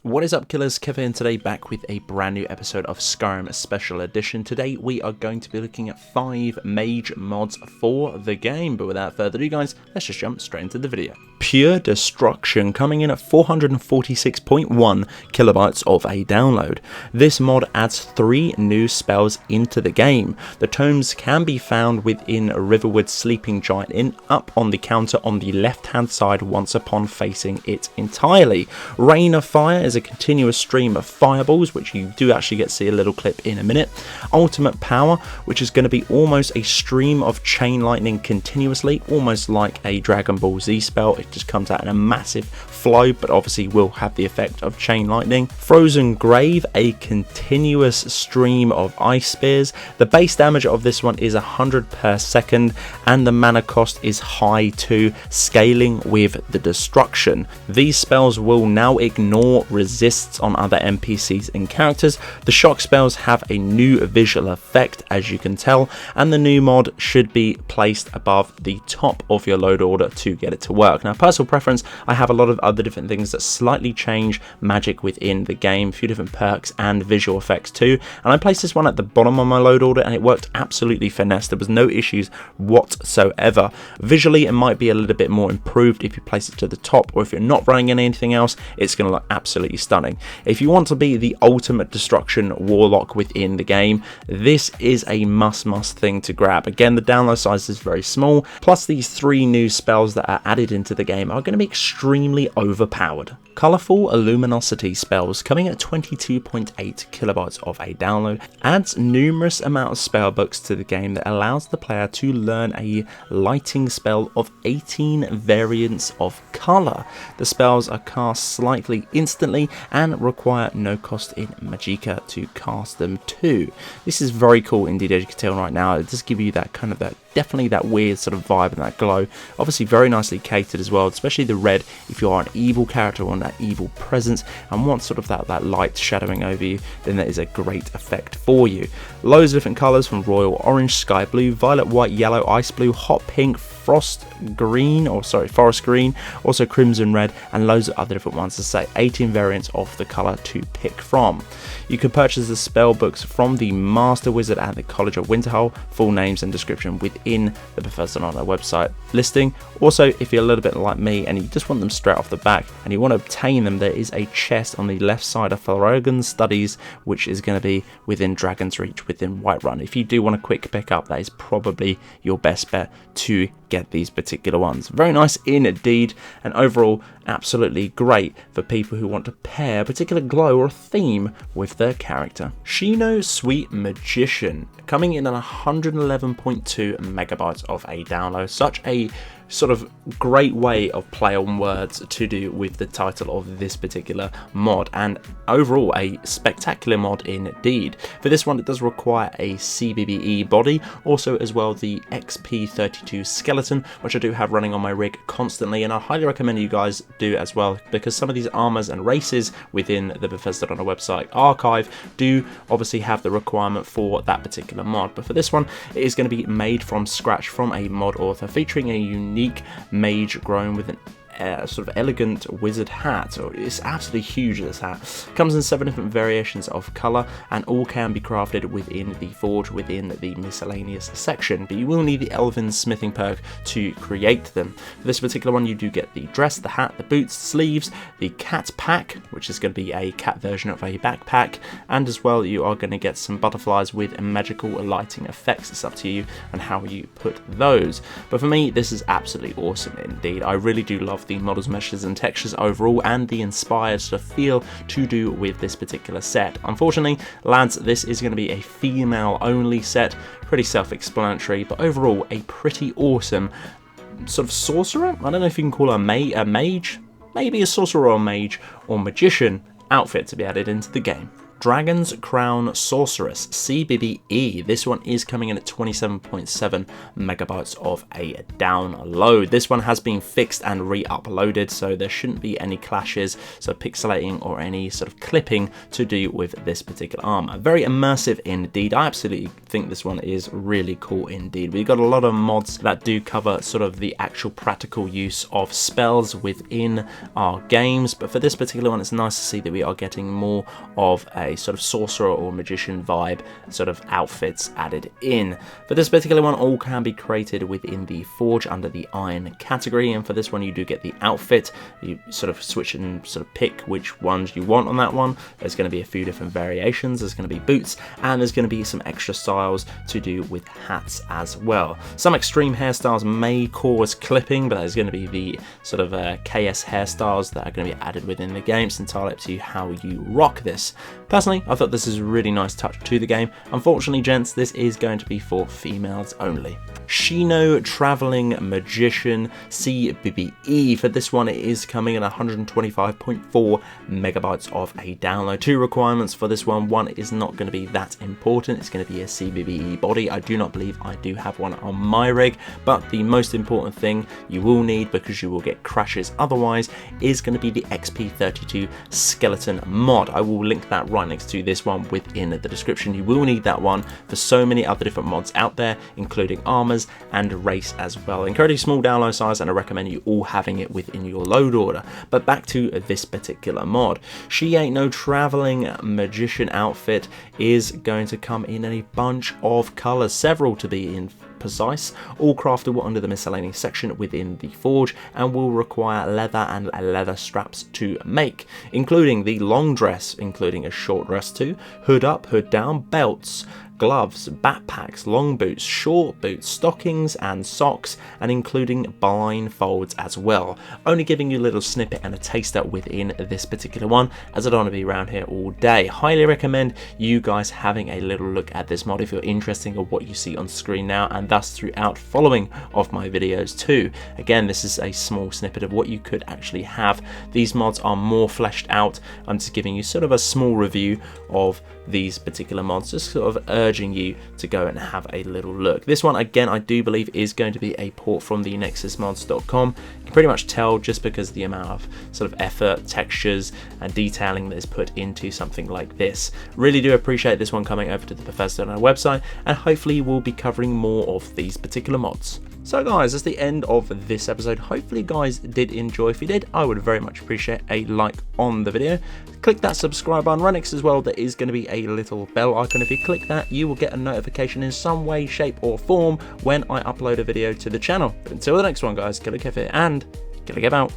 What is up, killers? Kevin today, back with a brand new episode of Skyrim Special Edition. Today we are going to be looking at 5 mage mods for the game, but without further ado guys, let's just jump straight into the video. Pure Destruction, coming in at 446.1 kilobytes of a download. This mod adds 3 new spells into the game. The tomes can be found within Riverwood's Sleeping Giant Inn, up on the counter on the left hand side once upon facing it entirely. Rain of Fire is a continuous stream of fireballs, which you do actually get to see a little clip in a minute. Ultimate Power, which is going to be almost a stream of chain lightning continuously, almost like a Dragon Ball Z spell. It just comes out in a massive flow, but obviously will have the effect of chain lightning. Frozen Grave, a continuous stream of ice spears. The base damage of this one is 100 per second, and the mana cost is high too, scaling with the destruction. These spells will now ignore resists on other NPCs and characters. The shock spells have a new visual effect, as you can tell, and the new mod should be placed above the top of your load order to get it to work. Now, personal preference, I have a lot of other different things that slightly change magic within the game, a few different perks and visual effects too, and I placed this one at the bottom of my load order and it worked absolutely finesse. There was no issues whatsoever. Visually it might be a little bit more improved if you place it to the top, or if you're not running anything else, it's going to look absolutely stunning. If you want to be the ultimate destruction warlock within the game, this is a must thing to grab. Again, the download size is very small, plus these 3 new spells that are added into the game are going to be extremely overpowered. Colourful Luminosity spells, coming at 22.8 kilobytes of a download, adds numerous amount of spell books to the game that allows the player to learn a lighting spell of 18 variants of colour. The spells are cast slightly instantly and require no cost in Magicka to cast them too. This is very cool indeed, as you can tell right now. It does give you that kind of definitely that weird sort of vibe and that glow. Obviously very nicely catered as well, especially the red if you are an evil character or that evil presence and want sort of that light shadowing over you, then that is a great effect for you. Loads of different colours, from royal orange, sky blue, violet, white, yellow, ice blue, hot pink, forest green, also crimson red, and loads of other different ones. To say 18 variants of the colour to pick from. You can purchase the spell books from the Master Wizard at the College of Winterhold. Full names and description within the Bethesda on their website listing. Also, if you're a little bit like me and you just want them straight off the back and you want to obtain them, there is a chest on the left side of Flaragon's Studies, which is going to be within Dragon's Reach within Whiterun. If you do want a quick pick up, that is probably your best bet to get these particular ones. Very nice indeed, and overall absolutely great for people who want to pair a particular glow or a theme with their character. Shino Sweet Magician, coming in at 111.2 megabytes of a download. Such a sort of great way of play on words to do with the title of this particular mod, and overall a spectacular mod indeed. For this one, it does require a CBBE body, also as well the XP32 skeleton, which I do have running on my rig constantly, and I highly recommend you guys do as well, because some of these armors and races within the Bethesda on a website archive do obviously have the requirement for that particular mod. But for this one, it is going to be made from scratch from a mod author, featuring a unique mage grown with an sort of elegant wizard hat. It's absolutely huge, this hat. Comes in 7 different variations of colour, and all can be crafted within the forge within the miscellaneous section, but you will need the elven smithing perk to create them. For this particular one, you do get the dress, the hat, the boots, sleeves, the cat pack, which is going to be a cat version of a backpack, and as well you are going to get some butterflies with magical lighting effects. It's up to you and how you put those, but for me this is absolutely awesome indeed. I really do love the models, meshes and textures overall, and the inspired sort of feel to do with this particular set. Unfortunately, lads, this is going to be a female only set, pretty self-explanatory, but overall a pretty awesome sort of sorcerer. I don't know if you can call her a mage, maybe a sorcerer or mage or magician outfit to be added into the game. Dragon's Crown Sorceress, CBBE. This one is coming in at 27.7 megabytes of a download. This one has been fixed and re-uploaded, so there shouldn't be any clashes, so pixelating or any sort of clipping to do with this particular armor. Very immersive indeed. I absolutely think this one is really cool indeed. We've got a lot of mods that do cover sort of the actual practical use of spells within our games, but for this particular one, it's nice to see that we are getting more of a sort of sorcerer or magician vibe sort of outfits added in. For this particular one, all can be created within the forge under the iron category, and for this one you do get the outfit. You sort of switch and sort of pick which ones you want on that one. There's going to be a few different variations. There's going to be boots, and there's going to be some extra styles to do with hats as well. Some extreme hairstyles may cause clipping, but there's going to be the sort of KS hairstyles that are going to be added within the game. It's entirely up to you how you rock this. Personally, I thought this is a really nice touch to the game. Unfortunately, gents, this is going to be for females only. Shino Traveling Magician, CBBE. For this one, it is coming in 125.4 megabytes of a download. Two requirements for this one. One is not going to be that important. It's going to be a CBBE body. I do not believe I do have one on my rig, but the most important thing you will need, because you will get crashes otherwise, is going to be the XP32 skeleton mod. I will link that right next to this one within the description. You will need that one for so many other different mods out there, including armors and race as well. Incredibly small download size, and I recommend you all having it within your load order. But back to this particular mod. She Ain't No Traveling Magician outfit is going to come in a bunch of colors, several to be in precise, all craftable under the miscellaneous section within the forge, and will require leather and leather straps to make, including the long dress, including a short dress too, hood up, hood down, belts, gloves, backpacks, long boots, short boots, stockings and socks, and including blindfolds as well. Only giving you a little snippet and a taster within this particular one, as I don't want to be around here all day. Highly recommend you guys having a little look at this mod if you're interested in what you see on screen now, and thus throughout following of my videos too. Again, this is a small snippet of what you could actually have. These mods are more fleshed out. I'm just giving you sort of a small review of these particular mods, just sort of urging you to go and have a little look. This one, again, I do believe is going to be a port from the nexusmods.com. You can pretty much tell just because the amount of sort of effort, textures and detailing that is put into something like this. Really do appreciate this one coming over to the Professor on our website, and hopefully we'll be covering more of these particular mods. So guys, that's the end of this episode. Hopefully you guys did enjoy. If you did, I would very much appreciate a like on the video. Click that subscribe button right next as well. There is going to be a little bell icon. If you click that, you will get a notification in some way, shape or form when I upload a video to the channel. But until the next one guys, Killerkev here, and Killerkev out.